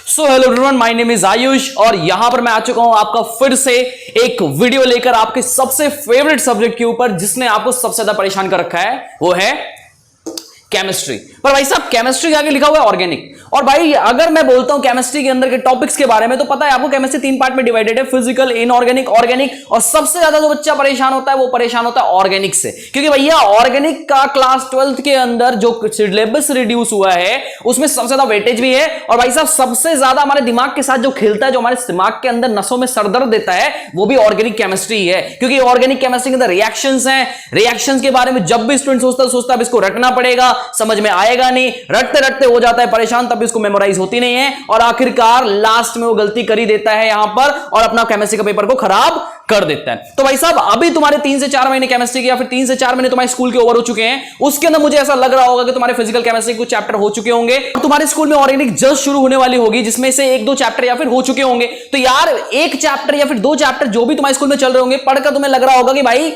So hello everyone, my name is Ayush और यहां पर मैं आ चुका हूं आपका फिर से एक वीडियो लेकर आपके सबसे फेवरेट सब्जेक्ट के ऊपर जिसने आपको सबसे ज्यादा परेशान कर रखा है वो है केमिस्ट्री। पर भाई साहब केमिस्ट्री के आगे लिखा हुआ है ऑर्गेनिक। और भाई अगर मैं बोलता हूं केमिस्ट्री के अंदर के टॉपिक्स के बारे में तो पता है आपको केमिस्ट्री 3 पार्ट में डिवाइडेड है, फिजिकल, इनऑर्गेनिक, ऑर्गेनिक। और सबसे ज्यादा जो बच्चा परेशान होता है वो परेशान होता है ऑर्गेनिक से, क्योंकि भैया ऑर्गेनिक का क्लास 12th के अंदर जो सिलेबस रिड्यूस हुआ है उसमें सबसे ज्यादा वेटेज भी है। और भाई साहब सबसे ज्यादा हमारे दिमाग के साथ जो खेलता है, जो हमारे दिमाग के अंदर नसों में सरदर्द देता है, वो भी ऑर्गेनिक केमिस्ट्री है। क्योंकि ऑर्गेनिक केमिस्ट्री के अंदर रिएक्शंस हैं, रिएक्शंस के बारे में जब भी स्टूडेंट सोचता है इसको रटना पड़ेगा, समझ में आएगा नहीं, रटते रटते हो जाता है परेशान, तब इसको मेमोराइज होती नहीं है और आखिरकार लास्ट में वो गलती कर ही देता है यहां पर और अपना केमिस्ट्री का पेपर को खराब कर देता है। तो भाई साहब अभी तुम्हारे 3 से 4 महीने केमिस्ट्री के या फिर 3 से 4 महीने तुम्हारे स्कूल के ओवर हो चुके हैं, उसके अंदर मुझे ऐसा लग रहा होगा कि तुम्हारे फिजिकल केमिस्ट्री कुछ चैप्टर हो चुके होंगे और तुम्हारे स्कूल में ऑर्गेनिक जस्ट शुरू होने वाली होगी जिसमें से 1-2 चैप्टर या फिर हो चुके होंगे। तो यार 1 चैप्टर या फिर 2 चैप्टर जो भी तुम्हारे स्कूल में चल रहे होंगे पढ़कर तुम्हें लग रहा होगा कि भाई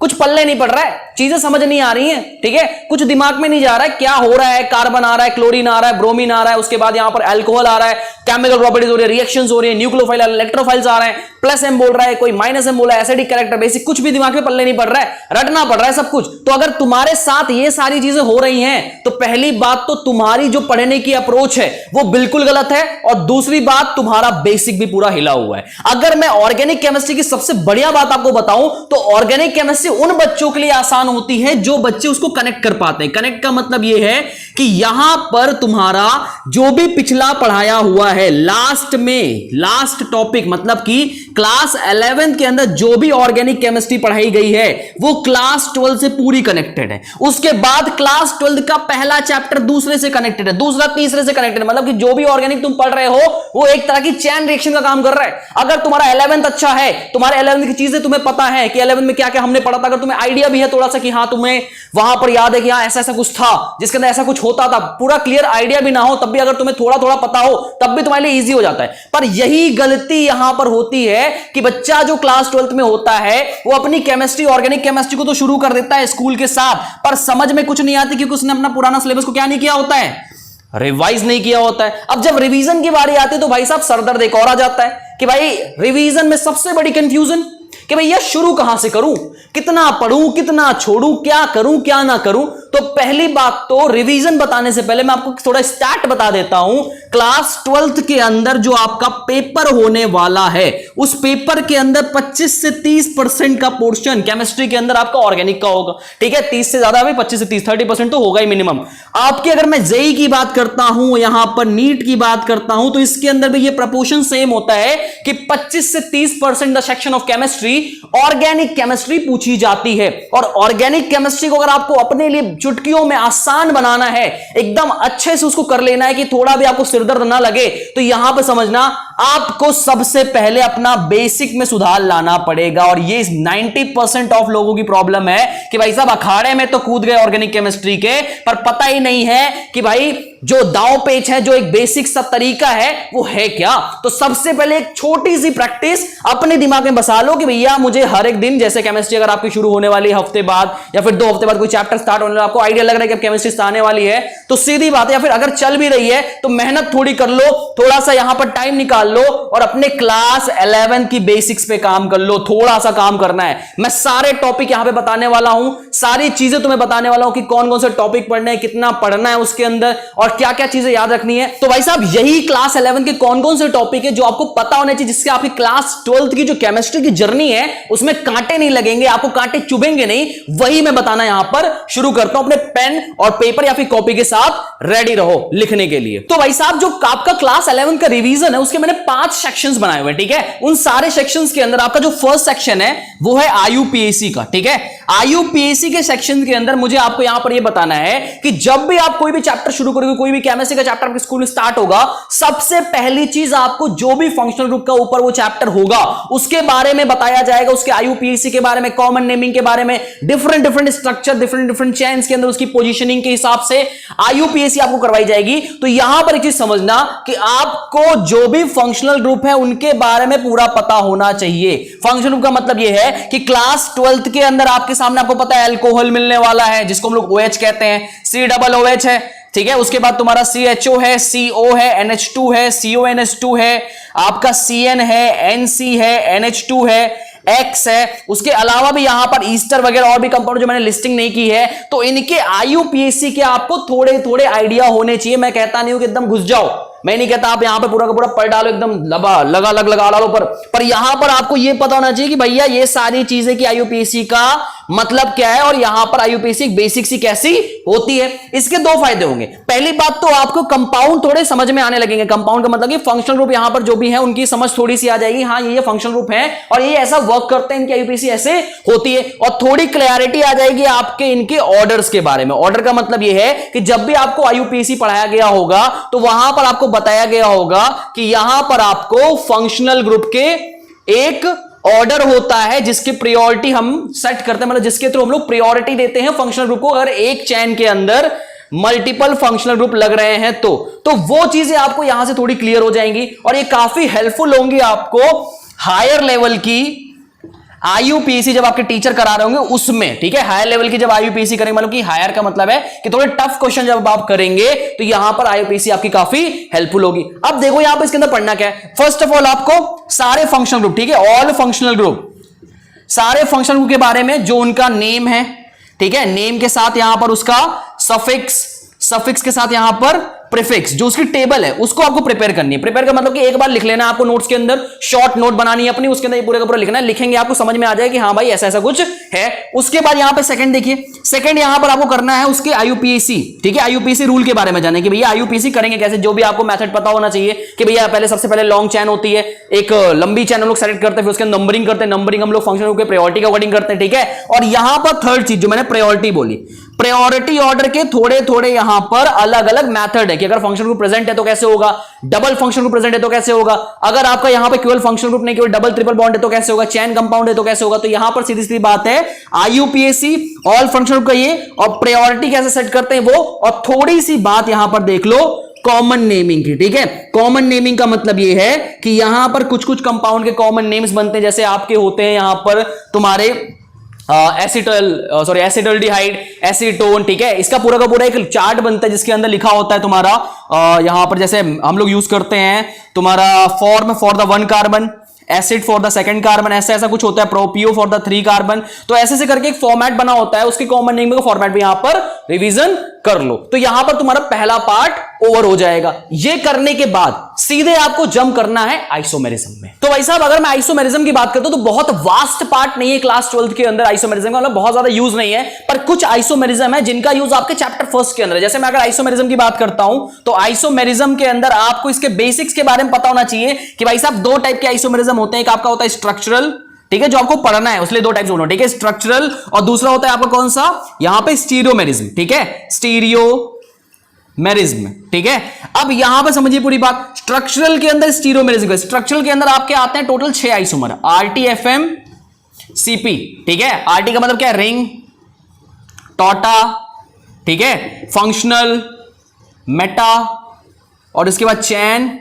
कुछ पल्ले नहीं पड़ रहा है, चीजें समझ नहीं आ रही हैं, ठीक है, कुछ दिमाग में नहीं जा रहा है, क्या हो रहा है, कार्बन आ रहा है, क्लोरीन आ रहा है, ब्रोमीन आ रहा है, उसके बाद यहां पर अल्कोहल आ रहा है, केमिकल प्रॉपर्टीज हो रही है, रिएक्शंस हो रही है, न्यूक्लियोफाइल इलेक्ट्रोफाइल्स आ रहे हैं, प्लस एम बोल रहा है, कोई माइनस एम बोल रहा है, एसिडिक कैरेक्टर, बेसिक, कुछ भी दिमाग में पल्ले नहीं पड़ रहा है, रटना पड़ रहा है सब कुछ। तो अगर तुम्हारे साथ ये सारी चीजें हो रही हैं तो पहली बात तो तुम्हारी जो पढ़ने की अप्रोच है वो बिल्कुल गलत है और दूसरी बात तुम्हारा बेसिक भी पूरा हिला हुआ है। अगर मैं ऑर्गेनिक केमिस्ट्री की सबसे बढ़िया बात आपको बताऊं तो ऑर्गेनिक केमिस्ट्री उन बच्चों के लिए आसान होती है जो बच्चे उसको कनेक्ट कर पाते हैं। कनेक्ट का मतलब यह है कि यहां पर तुम्हारा जो भी पिछला पढ़ाया हुआ है लास्ट टॉपिक, मतलब कि क्लास 11 के अंदर जो भी ऑर्गेनिक केमिस्ट्री पढ़ाई गई है वो क्लास 12 से पूरी कनेक्टेड है। उसके बाद क्लास 12 का पहला चैप्टर दूसरे से कनेक्टेड है, दूसरा तीसरे से कनेक्टेड है, मतलब कि जो भी ऑर्गेनिक तुम पढ़ रहे हो वो एक तरह की चैन रिएक्शन का काम कर रहा है। अगर तुम्हारा 11th अच्छा है, तुम्हारे 11th की चीजें तुम्हें पता है कि 11th में क्या क्या हमने पढ़ा था, अगर तुम्हें आइडिया भी है थोड़ा सा कि हाँ तुम्हें वहां पर याद है कि हाँ ऐसा ऐसा कुछ था जिसके अंदर ऐसा कुछ होता था, पूरा क्लियर आइडिया भी ना हो तब भी अगर तुम्हें थोड़ा थोड़ा पता हो तब भी तुम्हारे लिए इजी हो जाता है। पर यही गलती यहां पर होती है कि बच्चा जो क्लास 12th में होता है वो अपनी केमिस्ट्री, ऑर्गेनिक केमिस्ट्री को तो शुरू कर देता है स्कूल के साथ, पर समझ में कुछ नहीं आती क्योंकि उसने अपना पुराना सिलेबस को क्या नहीं किया होता है, रिवाइज नहीं किया होता है। अब जब रिवीजन की बारी आती है तो भाई साहब सरदर्द एक और आ जाता है कि भाई रिवीजन में सबसे बड़ी कंफ्यूजन कि भैया शुरू कहां से करूं, कितना पढ़ूं, कितना छोड़ूं, क्या करूं क्या ना करूं। तो पहली बात तो रिवीजन बताने से पहले मैं आपको थोड़ा स्टार्ट बता देता हूं। क्लास 12th के अंदर जो आपका पेपर होने वाला है उस पेपर के अंदर 25 से 30% का पोर्शन केमिस्ट्री के अंदर आपका ऑर्गेनिक का होगा, ठीक है, 30 से ज्यादा भी, 25 से 30% तो होगा ही मिनिमम आपकी। अगर मैं जेई की बात करता हूं, यहां पर नीट की बात करता हूं, तो इसके अंदर भी ये प्रपोर्शन सेम होता है कि 25 से 30% the section of chemistry organic chemistry पूछी जाती है। और ऑर्गेनिक केमिस्ट्री को अगर आपको अपने लिए चुटकियों में आसान बनाना है, एकदम अच्छे से उसको कर लेना है कि थोड़ा भी आपको सिरदर्द ना लगे, तो यहां पर समझना आपको सबसे पहले अपना बेसिक में सुधार लाना पड़ेगा। और ये 90% ऑफ लोगों की प्रॉब्लम है कि भाई साहब अखाड़े में तो कूद गए ऑर्गेनिक केमिस्ट्री के, पर पता ही नहीं है कि भाई जो दांव पेच है, जो एक बेसिक सा तरीका है वो है क्या। तो सबसे पहले एक छोटी सी प्रैक्टिस अपने दिमाग में बसा लो कि भैया मुझे हर एक दिन, जैसे केमिस्ट्री अगर आपकी शुरू होने वाली हफ्ते बाद या फिर 2 हफ्ते बाद कोई चैप्टर स्टार्ट होने वाला, आपको आइडिया लग रहा है कि अब केमिस्ट्री आने वाली है, तो सीधी बात है, या फिर अगर चल भी रही है तो मेहनत थोड़ी कर लो, थोड़ा सा यहां पर टाइम निकाल लो और अपने क्लास 11 की बेसिक्स पे काम कर लो। थोड़ा सा काम करना है, मैं सारे टॉपिक यहां पे बताने वाला हूं, सारी चीजें तुम्हें बताने वाला हूं कि कौन कौन से टॉपिक पढ़ने हैं, कितना पढ़ना है उसके अंदर और क्या क्या चीजें याद रखनी है। तो भाई साहब यही क्लास 11 के कौन कौन से टॉपिक है जो आपको पता होने चाहिए, जिससे आपकी क्लास 12th की जो केमिस्ट्री की जर्नी है उसमें कांटे नहीं लगेंगे, आपको कांटे चुभेंगे नहीं, वही मैं बताना यहां पर शुरू करता हूं। अपने पेन और पेपर या फिर कॉपी के साथ रेडी रहो लिखने के लिए। तो भाई साहब जो आपका क्लास 11 का रिवीजन है उसके मैंने 5 सेक्शंस बनाए हुए, ठीक है। उन सारे सेक्शंस के अंदर आपका जो फर्स्ट सेक्शन है वो है आईयूपीएसी का, ठीक है। आईयूपीएसी के सेक्शन के अंदर मुझे आपको यहां पर यह बताना है कि जब भी आप कोई भी चैप्टर शुरू करोगे, कोई भी केमिस्ट्री का चैप्टर आपके स्कूल में स्टार्ट होगा, सबसे पहली चीज आपको जो भी फंक्शनल ग्रुप का ऊपर वो चैप्टर होगा उसके बारे में बताया जाएगा, उसके आईयूपीएसी के बारे में, कॉमन नेमिंग के बारे में, डिफरेंट स्ट्रक्चर, डिफरेंट चेन्स के अंदर उसकी पोजीशनिंग के हिसाब से आईयूपीएसी आपको करवाई जाएगी। तो यहां पर एक चीज समझना कि आपको जो भी फंक्शनल ग्रुप है उनके बारे में पूरा पता होना चाहिए। फंक्शनल ग्रुप का मतलब यह है कि क्लास 12th के अंदर आपके सामने आपको पता है अल्कोहल मिलने वाला है जिसको हम लोग OH कहते हैं, COOH है, ठीक है। उसके बाद तुम्हारा CHO है, CO है, NH2 है, CONH2 है, आपका CN है, NC है, NH2 है, X है। उसके अलावा भी यहां पर ईस्टर वगैरह और भी कंपाउंड जो मैंने लिस्टिंग नहीं की है, तो इनके IUPAC के आपको थोड़े थोड़े आइडिया होने चाहिए। मैं कहता नहीं हूं कि एकदम घुस जाओ, मैं नहीं कहता आप यहां पे पूरा का पूरा पढ़ डालो, एकदम लगा डालो, पर यहां पर आपको यह पता होना चाहिए कि भैया ये सारी चीजें की IUPAC का मतलब क्या है और यहां पर IUPAC बेसिक सी कैसी होती है। इसके दो फायदे होंगे। पहली बात तो आपको कंपाउंड थोड़े समझ में आने लगेंगे। कंपाउंड का मतलब कि फंक्शनल ग्रुप यहां पर जो भी है उनकी समझ थोड़ी सी आ जाएगी, हाँ ये फंक्शनल ग्रुप है और ये ऐसा वर्क करते हैं, इनकी IUPAC ऐसे होती है, और थोड़ी क्लैरिटी आ जाएगी आपके इनके ऑर्डर्स के बारे में। ऑर्डर का मतलब यह है कि जब भी आपको IUPAC पढ़ाया गया होगा तो वहां पर आपको बताया गया होगा कि यहां पर आपको फंक्शनल ग्रुप के एक ऑर्डर होता है जिसकी प्रायोरिटी हम सेट करते हैं, मतलब जिसके थ्रू हम लोग प्रायोरिटी देते हैं फंक्शनल ग्रुप को। अगर एक चैन के अंदर मल्टीपल फंक्शनल ग्रुप लग रहे हैं तो वो चीजें आपको यहां से थोड़ी क्लियर हो जाएंगी और ये काफी हेल्पफुल होंगी आपको हायर लेवल की IUPAC जब आपके टीचर करा रहे होंगे उसमें, ठीक है। हायर लेवल की जब IUPAC करेंगे, मतलब कि हायर का मतलब है कि थोड़े टफ क्वेश्चन जब आप करेंगे तो यहां पर IUPAC आपकी काफी हेल्पफुल होगी। अब देखो यहां पर इसके अंदर पढ़ना क्या है। फर्स्ट ऑफ ऑल आपको सारे फंक्शनल ग्रुप, ठीक है, ऑल फंक्शनल ग्रुप, सारे फंक्शनल ग्रुप के बारे में जो उनका नेम है, ठीक है, नेम के साथ यहां पर उसका सफिक्स, सफिक्स के साथ यहां पर प्रीफिक्स, जो उसकी टेबल है उसको आपको प्रिपेयर करनी है। प्रिपेयर का मतलब कि एक बार लिख लेना आपको नोट्स के अंदर, शॉर्ट नोट बनानी है अपनी, उसके अंदर ये पूरा का पूरा लिखना है। लिखेंगे आपको समझ में आ जाएगा कि हाँ भाई ऐसा ऐसा कुछ है। उसके बाद यहां पे सेकंड देखिए, सेकंड यहां पर आपको करना है उसके IUPAC, ठीक है, IUPAC रूल के बारे में जाने कि भैया IUPAC करेंगे कैसे, जो भी आपको मेथड पता होना चाहिए कि भैया पहले सबसे पहले लॉन्ग चैन होती है, एक लंबी चैन हम लोग सेलेक्ट करते हैं, फिर उसके नंबरिंग करते हैं, नंबरिंग हम लोग फंक्शन के प्रायोरिटी के अकॉर्डिंग करते हैं, ठीक है। और यहां पर थर्ड चीज जो मैंने प्रायोरिटी बोली, प्रायोरिटी ऑर्डर के थोड़े थोड़े यहां पर अलग अलग मेथड है कि अगर फंक्शन ग्रुप प्रेजेंट है तो कैसे होगा, डबल फंक्शन ग्रुप प्रेजेंट है तो कैसे होगा, अगर आपका यहां पे केवल फंक्शन ग्रुप नहीं केवल डबल ट्रिपल बॉन्ड है तो कैसे होगा, चैन कंपाउंड है तो कैसे होगा। तो यहां पर सीधी सीधी बात है IUPAC ऑल फंक्शन ग्रुप का ये, और प्रायोरिटी कैसे सेट करते हैं वो, और थोड़ी सी बात यहां पर देख लो कॉमन नेमिंग की, ठीक है। कॉमन नेमिंग का मतलब ये है कि यहां पर कुछ कुछ कंपाउंड के कॉमन नेम्स बनते हैं, जैसे आपके होते हैं यहां पर तुम्हारे एसिटल्डिहाइड, एसीटोन, ठीक है। इसका पूरा का पूरा एक चार्ट बनता है जिसके अंदर लिखा होता है तुम्हारा यहां पर जैसे हम लोग यूज करते हैं तुम्हारा form for the 1 carbon, acid for the 2nd carbon, ऐसा ऐसा कुछ होता है, प्रोपियो फॉर द 3 कार्बन। तो ऐसे से करके एक फॉर्मेट बना होता है, उसके कॉमन नेम का फॉर्मेट भी यहां पर रिवीजन कर लो। तो यहां पर तुम्हारा पहला पार्ट ओवर हो जाएगा। ये करने के बाद सीधे आपको जंप करना है आइसोमेरिज्म में। तो भाई साहब अगर मैं आइसोमेरिज्म की बात करता हूं तो बहुत वास्ट पार्ट नहीं है क्लास 12th के अंदर आइसोमेरिज्म का, मतलब बहुत ज्यादा यूज नहीं है, पर कुछ आइसोमेरिज्म है जिनका यूज आपके चैप्टर 1 के अंदर है। जैसे मैं अगर आइसोमेरिज्म की बात करता हूं तो आइसोमेरिज्म के अंदर आपको इसके बेसिक्स के बारे में पता होना चाहिए कि भाई साहब दो टाइप के आइसोमेरिज्म होते हैं। एक आपका होता है स्ट्रक्चरल, ठीक है, जो आपको पढ़ना है उसलिए दो टाइप्स होना, ठीक है, स्ट्रक्चरल, और दूसरा होता है आपका कौन सा, यहां पे स्टीरियोमेरिज्म, ठीक है, स्टीरियोमेरिज्म, ठीक है। अब यहां पे समझिए पूरी बात, स्ट्रक्चरल के अंदर स्टीरियोमेरिज्म, स्ट्रक्चरल के अंदर आपके आते हैं टोटल 6 आइसोमर, RTFM CP, ठीक है। RT का मतलब क्या है, रिंग, टॉटा, ठीक है, फंक्शनल, मेटा, और इसके बाद चैन,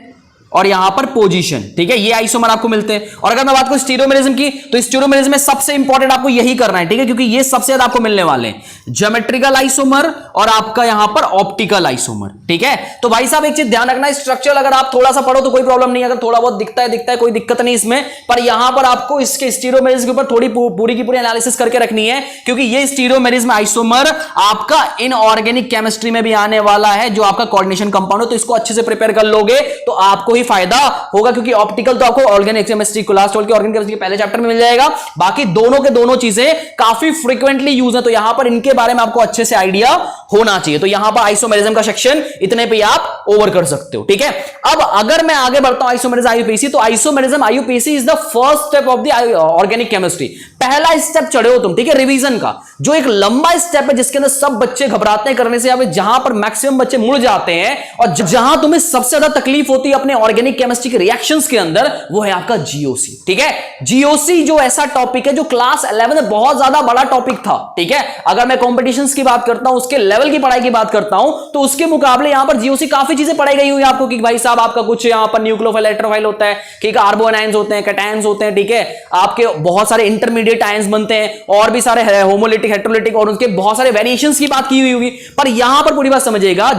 और यहां पर पोजीशन, ठीक है, ये आइसोमर आपको मिलते हैं। और अगर मैं बात करूं स्टीरियोमेरिज्म की तो स्टीरियोमेरिज्म में सबसे इंपॉर्टेंट आपको यही करना है, ठीक है, क्योंकि ये सबसे ज्यादा आपको मिलने वाले हैं, ज्योमेट्रिकल आइसोमर और आपका यहां पर ऑप्टिकल आइसोमर, ठीक है। तो भाई साहब एक चीज ध्यान रखना है, स्ट्रक्चर अगर आप थोड़ा सा पढ़ो तो कोई प्रॉब्लम नहीं है, अगर थोड़ा बहुत दिखता है कोई दिक्कत नहीं इसमें, पर यहां पर आपको इसके स्टीरियोमेरिज्म के ऊपर थोड़ी पूरी की पूरी एनालिसिस करके रखनी है, क्योंकि ये स्टीरियोमेरिज्म आइसोमर आपका इनऑर्गेनिक केमिस्ट्री में भी आने वाला है, जो आपका कोऑर्डिनेशन कंपाउंड है। तो इसको अच्छे से प्रिपेयर कर लोगे तो आपको ही फायदा होगा, क्योंकि ऑप्टिकल तो आपको ऑर्गेनिक केमिस्ट्री क्लास 12 के ऑर्गेनिक केमिस्ट्री के पहले चैप्टर में मिल जाएगा, बाकी दोनों के दोनों चीजें काफी फ्रीक्वेंटली यूज है, तो यहां पर इनके बारे में आपको अच्छे से आइडिया होना चाहिए। तो यहां पर आइसोमेरिज्म का सेक्शन इतने पे आप ओवर कर सकते हो, ठीक है। अब अगर मैं आगे बढ़ता हूं आइसोमेरिज्म IUPAC, तो isomerism IUPAC is the first step of the organic chemistry. पहला स्टेप चढ़े हो तुम, ठीक है, रिवीजन का, जो एक लंबा स्टेप है जिसके अंदर सब बच्चे घबराते हैं करने से, या जहां पर मैक्सिमम बच्चे मुड़ जाते हैं, और जहां तुम्हें सबसे ज्यादा तकलीफ होती है अपने ऑर्गेनिक केमिस्ट्री के रिएक्शंस के अंदर, वो है आपका GOC, ठीक है। GOC जो ऐसा टॉपिक है जो क्लास 11 में बहुत ज्यादा बड़ा टॉपिक था, ठीक है। अगर मैं कॉम्पिटिशंस की बात करता हूं, उसके लेवल की पढ़ाई की बात करता हूं, तो उसके मुकाबले यहां पर GOC काफी चीजें पढ़ाई गई हुई आपको कि भाई साहब आपका कुछ यहां पर न्यूक्लियोफाइल, इलेक्ट्रोफाइल होता है, ठीक है, कार्बो आयंस होते हैं, कैटायंस होते हैं, ठीक है, आपके बहुत सारे इंटरमीडिएट आयंस बनते हैं, और भी सारे होमोलिटिक, हेटेरोलिटिक, और उनके बहुत सारे वेरिएशंस की बात की हुई होगी। पर यहां पर पूरी बात समझिएगा,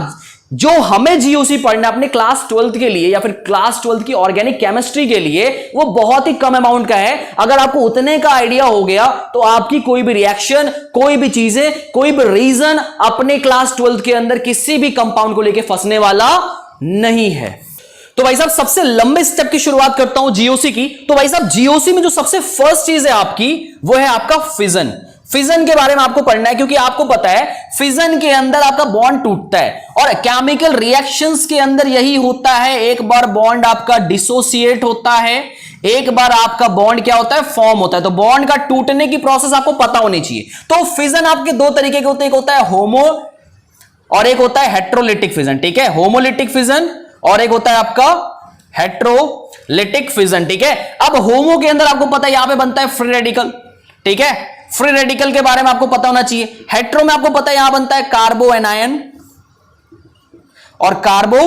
जो हमें जीओसी पढ़ना अपने क्लास 12th के लिए या फिर क्लास 12th की ऑर्गेनिक केमिस्ट्री के लिए, वो बहुत ही कम अमाउंट का है। अगर आपको उतने का आइडिया हो गया तो आपकी कोई भी रिएक्शन, कोई भी चीजें, कोई भी रीजन अपने क्लास 12th के अंदर किसी भी कंपाउंड को लेकर फंसने वाला नहीं है। तो भाई साहब सबसे लंबे स्टेप की शुरुआत करता हूं जीओसी की। तो भाई साहब जीओसी में जो सबसे फर्स्ट चीज है आपकी, वो है आपका फिजन। फिजन के बारे में आपको पढ़ना है, क्योंकि आपको पता है फिजन के अंदर आपका बॉन्ड टूटता है और केमिकल रिएक्शंस के अंदर यही होता है। एक बार बॉन्ड आपका डिसोसिएट होता है, एक बार आपका बॉन्ड क्या होता है, फॉर्म होता है। तो बॉन्ड का टूटने की प्रोसेस आपको पता होनी चाहिए। तो फिजन आपके दो तरीके के होते हैं, एक होता है होमो और एक होता है हेट्रोलिटिक फिजन। ठीक है, होमोलिटिक फिजन और एक होता है आपका हेट्रोलिटिक फिजन। ठीक है, अब होमो के अंदर आपको पता है यहां पे बनता है फ्री रेडिकल। ठीक है, फ्री रेडिकल के बारे में आपको पता होना चाहिए। हेट्रो में आपको पता है यहां बनता है कार्बो एनायन और कार्बो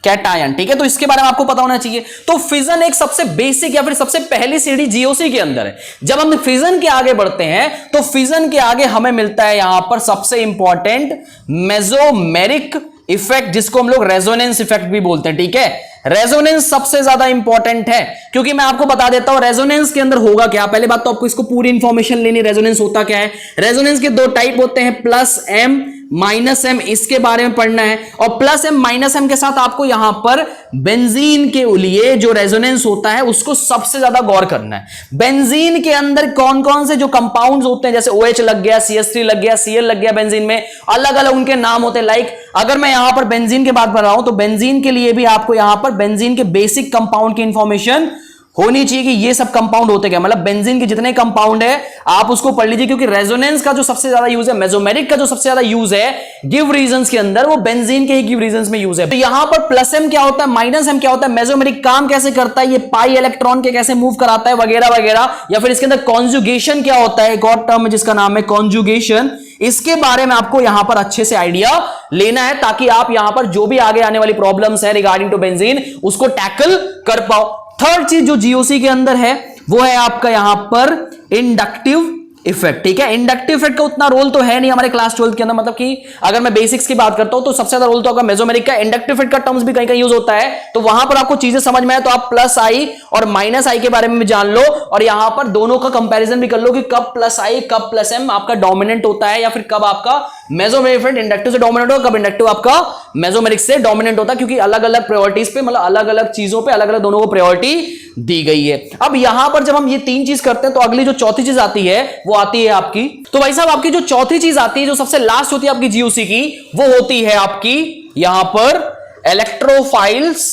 कैटायन। ठीक है, तो इसके बारे में आपको पता होना चाहिए। तो फिजन एक सबसे बेसिक या फिर सबसे पहली सीढ़ी जीओसी के अंदर है। जब हम फिजन के आगे बढ़ते हैं तो फिजन के आगे हमें मिलता है यहां पर सबसे इंपॉर्टेंट मेसोमेरिक इफेक्ट, जिसको हम लोग रेजोनेंस इफेक्ट भी बोलते हैं। ठीक है, रेजोनेंस सबसे ज्यादा इंपॉर्टेंट है, क्योंकि मैं आपको बता देता हूं रेजोनेंस के अंदर होगा क्या। पहले बात तो आपको इसको पूरी इंफॉर्मेशन लेनी, रेजोनेंस होता क्या है। रेजोनेंस के दो टाइप होते हैं, प्लस एम माइनस एम, इसके बारे में पढ़ना है। और प्लस एम माइनस एम के साथ आपको यहां पर बेंजीन के लिए जो रेजोनेंस होता है उसको सबसे ज्यादा गौर करना है। बेंजीन के अंदर कौन कौन से जो कंपाउंड्स होते हैं, जैसे OH लग गया, CH3 लग गया, Cl लग गया, बेंजीन में अलग अलग उनके नाम होते हैं। लाइक अगर मैं यहां पर बेंजीन की बात कर रहा हूं तो बेंजीन के लिए भी आपको यहां पर बेंजीन के बेसिक कंपाउंड की इंफॉर्मेशन होनी चाहिए कि ये सब कंपाउंड होते क्या, मतलब बेंजीन के जितने कंपाउंड है आप उसको पढ़ लीजिए। क्योंकि रेजोनेंस का जो सबसे ज्यादा यूज है, मेसोमेरिक का जो सबसे ज्यादा यूज है गिव रीजंस के अंदर, वो बेंजीन के ही गिव रीजंस में यूज है। तो यहां पर प्लस एम क्या होता है, माइनस एम क्या होता है, मेसोमेरिक काम कैसे करता है, ये पाई इलेक्ट्रॉन के कैसे मूव कराता है वगैरह वगैरह, या फिर इसके अंदर कॉन्जुगेशन क्या होता है, एक और टर्म है जिसका नाम है कॉन्जुगेशन। इसके बारे में आपको यहां पर अच्छे से आइडिया लेना है, ताकि आप यहां पर जो भी आगे आने वाली प्रॉब्लम्स है रिगार्डिंग टू बेंजीन उसको टैकल कर पाओ। थर्ड चीज जो जीओसी के अंदर है वो है आपका यहां पर इंडक्टिव इफेक्ट। ठीक है, इंडक्टिव इफेक्ट का उतना रोल तो है नहीं हमारे क्लास 12 के अंदर, मतलब कि अगर मैं बेसिक्स की बात करता हूं तो सबसे ज्यादा रोल तो आपका मेसोमेरिक का। इंडक्टिव इफेक्ट का टर्म्स भी कहीं कहीं यूज होता है, तो वहां पर आपको चीजें समझ में आए तो आप प्लस आई और माइनस आई के बारे में भी जान लो, और यहां पर दोनों का कंपैरिजन भी कर लो कि कब प्लस आई कब प्लस एम आपका डोमिनेंट होता है, या फिर कब आपका मेसोमेरिक इफेक्ट इंडक्टिव से डोमिनेंट होगा, कब इंडक्टिव आपका मेसोमेरिक से डोमिनेंट होता है। क्योंकि अलग अलग प्रायोरिटीज पे, मतलब अलग अलग चीजों पे अलग अलग दोनों को प्रायोरिटी दी गई है। अब यहां पर जब हम ये तीन चीज करते हैं तो अगली जो चौथी चीज आती है वो आती है आपकी, तो भाई साहब आपकी जो चौथी चीज आती है, जो सबसे लास्ट होती है आपकी जीओसी की, वो होती है आपकी यहां पर इलेक्ट्रोफाइल्स।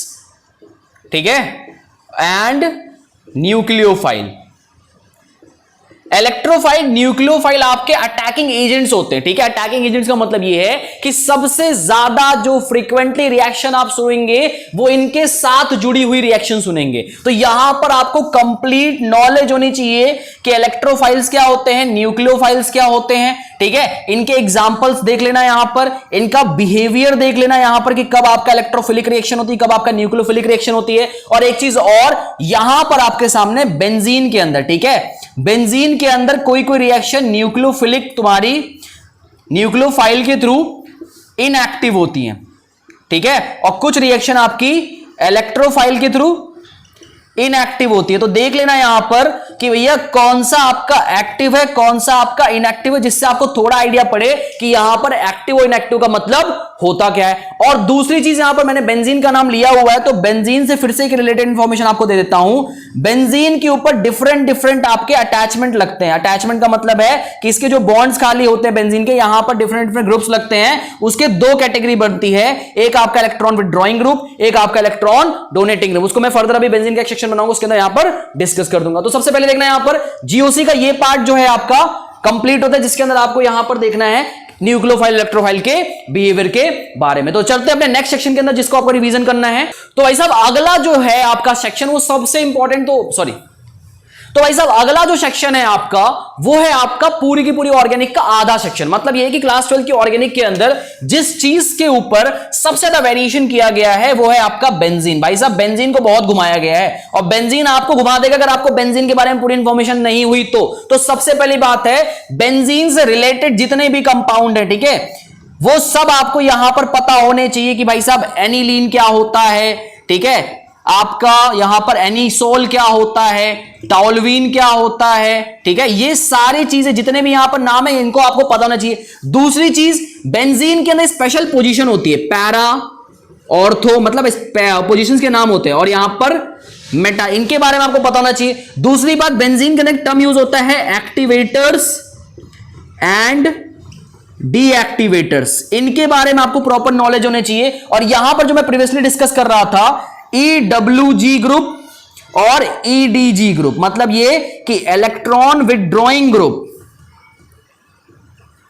ठीक है, एंड न्यूक्लियोफाइल। इलेक्ट्रोफाइल, न्यूक्लियोफाइल आपके अटैकिंग एजेंट्स होते हैं। ठीक है, अटैकिंग एजेंट्स का मतलब ये है कि सबसे ज्यादा जो फ्रीक्वेंटली रिएक्शन आप सुनेंगे वो इनके साथ जुड़ी हुई रिएक्शन सुनेंगे। तो यहां पर आपको कंप्लीट नॉलेज होनी चाहिए कि इलेक्ट्रोफाइल्स क्या होते हैं, न्यूक्लियोफाइल्स क्या होते हैं। ठीक है, इनके एग्जांपल्स देख लेना, यहां पर इनका बिहेवियर देख लेना यहां पर कि कब आपका इलेक्ट्रोफिलिक रिएक्शन होती है, कब आपका न्यूक्लियोफिलिक रिएक्शन होती है। और एक चीज और, यहां पर आपके सामने बेंजीन के अंदर, ठीक है, बेंजीन के अंदर कोई कोई रिएक्शन न्यूक्लियोफिलिक तुम्हारी न्यूक्लियोफाइल के थ्रू इनएक्टिव होती हैं। ठीक है, और कुछ रिएक्शन आपकी इलेक्ट्रोफाइल के थ्रू इनएक्टिव होती है। तो देख लेना यहां पर कि भैया कौन सा आपका एक्टिव है, कौन सा आपका इनएक्टिव है, जिससे आपको थोड़ा आइडिया पड़े कि यहां पर एक्टिव और इनएक्टिव का मतलब होता क्या है। और दूसरी चीज, यहां पर मैंने बेंजीन का नाम लिया हुआ है, तो बेंजीन से फिर से एक रिलेटेड इंफॉर्मेशन आपको दे देता हूं। बेंजीन के ऊपर डिफरेंट डिफरेंट आपके अटैचमेंट लगते हैं। अटैचमेंट का मतलब है कि इसके जो बॉन्ड्स खाली होते हैं बेंजीन के, यहां पर डिफरेंट डिफरेंट ग्रुप्स लगते हैं। उसके दो कैटेगरी बनती है, एक आपका इलेक्ट्रॉन विथड्रॉइंग ग्रुप, एक आपका इलेक्ट्रॉन डोनेटिंग ग्रुप। उसको मैं फर्दर अभी बेंजीन का एक सेक्शन बनाऊंगा, उसके अंदर यहां पर डिस्कस कर दूंगा। तो सबसे पहले देखना है यहां पर जीओसी का ये पार्ट जो है आपका कंप्लीट होता है, जिसके अंदर आपको यहां पर देखना है न्यूक्लियोफाइल इलेक्ट्रोफाइल के बिहेवियर के बारे में। तो चलते हैं अपने नेक्स्ट सेक्शन के अंदर, जिसको आपको रिवीजन करना है। तो भाई साहब अगला जो है आपका सेक्शन वो सबसे इंपॉर्टेंट, तो भाई साहब अगला जो सेक्शन है आपका वो है आपका पूरी की पूरी ऑर्गेनिक का आधा सेक्शन। मतलब ये है कि क्लास 12 की ऑर्गेनिक के अंदर जिस चीज के ऊपर सबसे ज्यादा वेरिएशन किया गया है वो है आपका बेंजीन। भाई साहब बेंजीन को बहुत घुमाया गया है, और बेंजीन आपको घुमा देगा अगर आपको बेंजीन के बारे में पूरी इंफॉर्मेशन नहीं हुई तो। सबसे पहली बात है, बेंजीन से रिलेटेड जितने भी कंपाउंड है, ठीक है, वो सब आपको यहां पर पता होने चाहिए कि भाई साहब एनिलीन क्या होता है, ठीक है, आपका यहां पर एनिसोल क्या होता है, टॉल्वीन क्या होता है, ठीक है, ये सारी चीजें जितने भी यहां पर नाम है इनको आपको पता होना चाहिए। दूसरी चीज, बेंजीन के अंदर स्पेशल पोजीशन होती है, पैरा, ऑर्थो, मतलब पोजीशंस के नाम होते हैं, और यहां पर मेटा, इनके बारे में आपको पता होना चाहिए। दूसरी बात, बेंजीन के अंदर टर्म यूज होता है एक्टिवेटर्स एंड डीएक्टिवेटर्स, इनके बारे में आपको प्रॉपर नॉलेज होने चाहिए। और यहां पर जो मैं प्रीवियसली डिस्कस कर रहा था, EWG ग्रुप और EDG ग्रुप, मतलब ये कि इलेक्ट्रॉन विथड्रॉइंग ग्रुप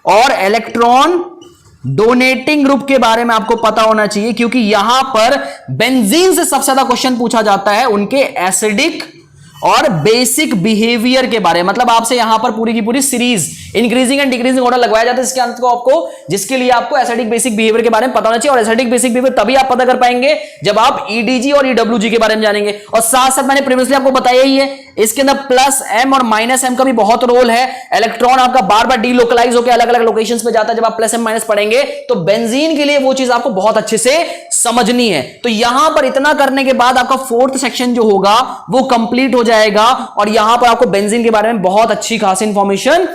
और इलेक्ट्रॉन डोनेटिंग ग्रुप के बारे में आपको पता होना चाहिए, क्योंकि यहां पर बेंजीन से सबसे ज्यादा क्वेश्चन पूछा जाता है उनके एसिडिक और बेसिक बिहेवियर के बारे में। मतलब आपसे यहां पर पूरी की पूरी series increasing and decreasing order लगवाया जाता है इसके अंत को आपको, जिसके लिए आपको एसिडिक बेसिक बिहेवियर के बारे में पता होना चाहिए। और एसिडिक बेसिक बिहेवियर तभी आप पता कर पाएंगे जब आप EDG और EWG के बारे में जानेंगे। और साथ साथ मैंने प्रीवियसली आपको बताया ही है, इसके अंदर प्लस M और माइनस M का भी बहुत रोल है। इलेक्ट्रॉन आपका बार बार डीलोकलाइज होकर अलग अलग लोकेशंस पे जाता है जब आप प्लस M माइनस पढ़ेंगे, तो बेंजीन के लिए वो चीज आपको बहुत अच्छे से समझनी है। तो यहां पर इतना करने के बाद आपका फोर्थ सेक्शन जो होगा वो कंप्लीट हो जाएगा, और यहां पर आपको बेंजीन के बारे में बहुत अच्छी खासी इंफॉर्मेशन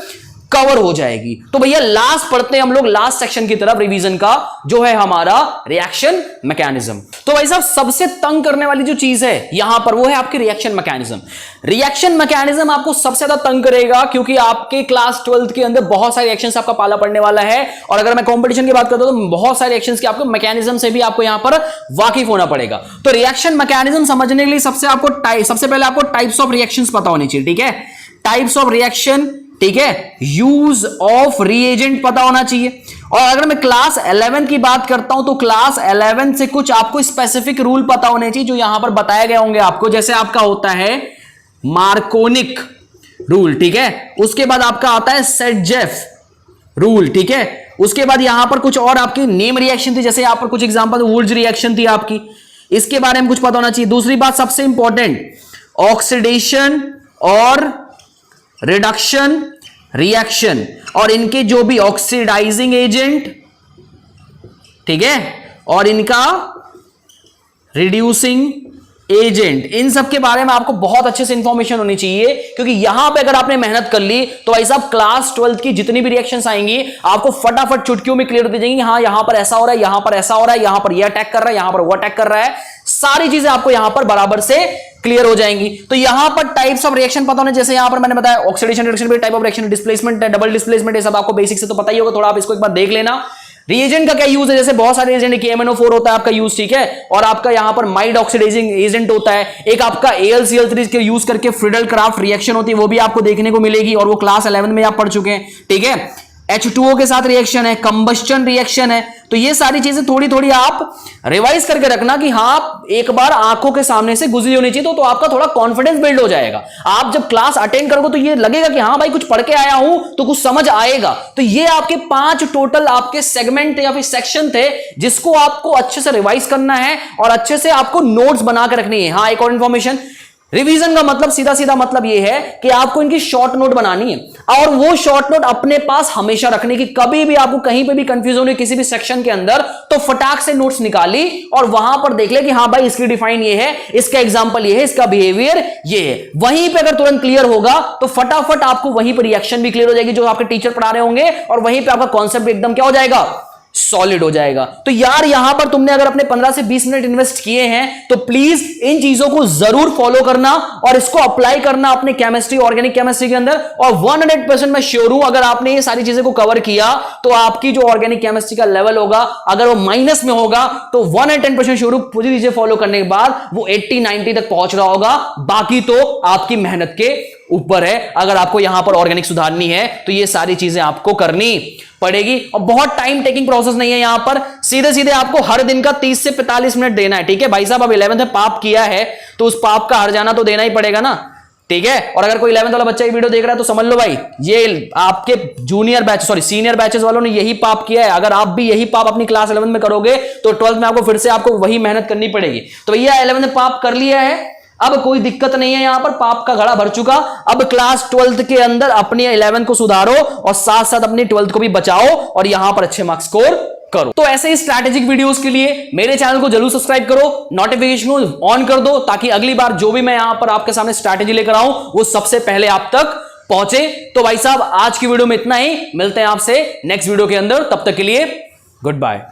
कवर हो जाएगी। तो भैया लास्ट पढ़ते हैं हम लोग लास्ट सेक्शन की तरफ रिवीजन का, जो है हमारा रिएक्शन मैकेनिज्म। तो भाई साहब सबसे तंग करने वाली जो चीज है यहां पर वो है आपकी रिएक्शन मैकेनिज्म। रिएक्शन मैकेनिज्म आपको सबसे ज्यादा तंग करेगा, क्योंकि आपके क्लास 12th के अंदर बहुत सारे रिएक्शंस आपका पाला पड़ने वाला है। और अगर मैं कंपटीशन की बात करता हूं तो बहुत सारे रिएक्शंस के आपको मैकेनिज्म से भी आपको यहां पर वाकिफ होना पड़ेगा। तो रिएक्शन मैकेनिज्म समझने के लिए सबसे पहले आपको टाइप्स ऑफ रिएक्शंस पता होनी चाहिए, ठीक है, टाइप्स ऑफ रिएक्शन, ठीक है, यूज ऑफ रिएजेंट पता होना चाहिए। और अगर मैं क्लास 11 की बात करता हूं तो क्लास 11 से कुछ आपको स्पेसिफिक रूल पता होने चाहिए जो यहां पर बताए गए होंगे आपको। जैसे आपका होता है मार्कोनिक रूल, ठीक है, उसके बाद आपका आता है सेटजेफ रूल, ठीक है, उसके बाद यहां पर कुछ और आपकी नेम रिएक्शन थी, जैसे यहां पर कुछ एग्जांपल वुल्ज रिएक्शन थी आपकी, इसके बारे में कुछ पता होना चाहिए। दूसरी बात सबसे इंपॉर्टेंट, ऑक्सीडेशन और रिडक्शन रिएक्शन, और इनके जो भी ऑक्सीडाइजिंग एजेंट, ठीक है, और इनका रिड्यूसिंग एजेंट, इन सब के बारे में आपको बहुत अच्छे से इंफॉर्मेशन होनी चाहिए। क्योंकि यहां पे अगर आपने मेहनत कर ली तो भाई साहब क्लास 12th की जितनी भी रिएक्शंस आएंगी आपको फटाफट चुटकियों में क्लियर हो जाएंगी। हाँ, यहां पर ऐसा हो रहा है, यहां पर ऐसा हो रहा है, यहां पर यह अटैक कर रहा है, यहां पर वो अटैक कर रहा है, सारी चीजें आपको यहां पर बराबर से क्लियर हो जाएंगी। तो यहां पर टाइप्स ऑफ रिएक्शन पता होने, जैसे यहां पर मैंने बताया ऑक्सीडेशन रिडक्शन भी टाइप ऑफ रिएक्शन, डिस्प्लेसमेंट है, डबल डिस्प्लेसमेंट, ये सब आपको बेसिक से तो पता ही होगा, थोड़ा आप इसको एक बार देख लेना। रिएजेंट का क्या यूज है, जैसे बहुत सारे एजेंट KMnO4 होता है आपका यूज, ठीक है, और आपका यहां पर माइल्ड ऑक्सीडाइजिंग एजेंट होता है, एक आपका AlCl3 के यूज करके फ्रिडल क्राफ्ट रिएक्शन होती है, वो भी आपको देखने को मिलेगी, और वो क्लास 11 में आप पढ़ चुके हैं, ठीक है। H2O के साथ रिएक्शन है, कंबस्टन रिएक्शन है, तो ये सारी चीजें थोड़ी थोड़ी आप रिवाइज करके रखना कि हाँ एक बार आंखों के सामने से गुजरी होनी चाहिए, तो आपका थोड़ा कॉन्फिडेंस बिल्ड हो जाएगा। आप जब क्लास अटेंड करोगे तो ये लगेगा कि हाँ भाई कुछ पढ़ के आया हूं तो कुछ समझ आएगा। तो ये आपके 5 टोटल आपके सेगमेंट या फिर सेक्शन थे जिसको आपको अच्छे से रिवाइज करना है और अच्छे से आपको नोट्स बना के रखनी है। हाँ, एक और इंफॉर्मेशन, रिवीजन का मतलब सीधा सीधा मतलब यह है कि आपको इनकी शॉर्ट नोट बनानी है, और वो शॉर्ट नोट अपने पास हमेशा रखने की। कभी भी आपको कहीं पे भी कंफ्यूजन हो किसी भी सेक्शन के अंदर तो फटाक से नोट्स निकाली और वहां पर देख ले कि हाँ भाई इसकी डिफाइन ये है, इसका एग्जांपल ये है, इसका बिहेवियर ये है। वहीं पे अगर तुरंत क्लियर होगा तो फटाफट आपको वहीं पर रिएक्शन भी क्लियर हो जाएगी जो आपके टीचर पढ़ा रहे होंगे, और वहीं पे आपका कॉन्सेप्ट एकदम क्या हो जाएगा, सॉलिड हो जाएगा। तो यार यहां पर तुमने अगर अपने 15 से 20 मिनट इन्वेस्ट किए हैं तो प्लीज इन चीजों को जरूर फॉलो करना और इसको अप्लाई करना अपने केमिस्ट्री, ऑर्गेनिक केमिस्ट्री के अंदर। और 100% मैं श्योर हूं अगर आपने ये सारी चीजें को कवर किया तो आपकी जो ऑर्गेनिक केमिस्ट्री का लेवल होगा, अगर वो माइनस में होगा तो 110% श्योर हूं पूरी चीजें फॉलो करने के बाद वो 80-90 तक पहुंच रहा होगा। बाकी तो आपकी मेहनत के ऊपर है। अगर आपको यहां पर ऑर्गेनिक सुधारनी है तो ये सारी चीजें आपको करनी पड़ेगी, और बहुत टाइम टेकिंग प्रोसेस नहीं है। यहां पर सीधे सीधे आपको हर दिन का 30 से 45 मिनट देना है, ठीक है भाई साहब। अब 11th में पाप किया है तो उस पाप का हर जाना तो देना ही पड़ेगा ना, ठीक है। और अगर कोई 11th वाला बच्चा ये वीडियो देख रहा है तो समझ लो भाई ये आपके सीनियर बैचेस वालों ने यही पाप किया है। अगर आप भी यही पाप अपनी क्लास 11 में करोगे तो 12th में आपको फिर से आपको वही मेहनत करनी पड़ेगी। तो भैया 11th में पाप कर लिया है, अब कोई दिक्कत नहीं है, यहां पर पाप का घड़ा भर चुका। अब क्लास 12th के अंदर अपनी 11th को सुधारो और साथ साथ अपनी 12th को भी बचाओ और यहां पर अच्छे मार्क्स स्कोर करो। तो ऐसे ही स्ट्रैटेजिक वीडियोस के लिए मेरे चैनल को जरूर सब्सक्राइब करो, नोटिफिकेशन को ऑन कर दो, ताकि अगली बार जो भी मैं यहां पर आपके सामने स्ट्रैटेजी लेकर आऊं वो सबसे पहले आप तक पहुंचे। तो भाई साहब आज की वीडियो में इतना ही, मिलते हैं आपसे नेक्स्ट वीडियो के अंदर, तब तक के लिए गुड बाय।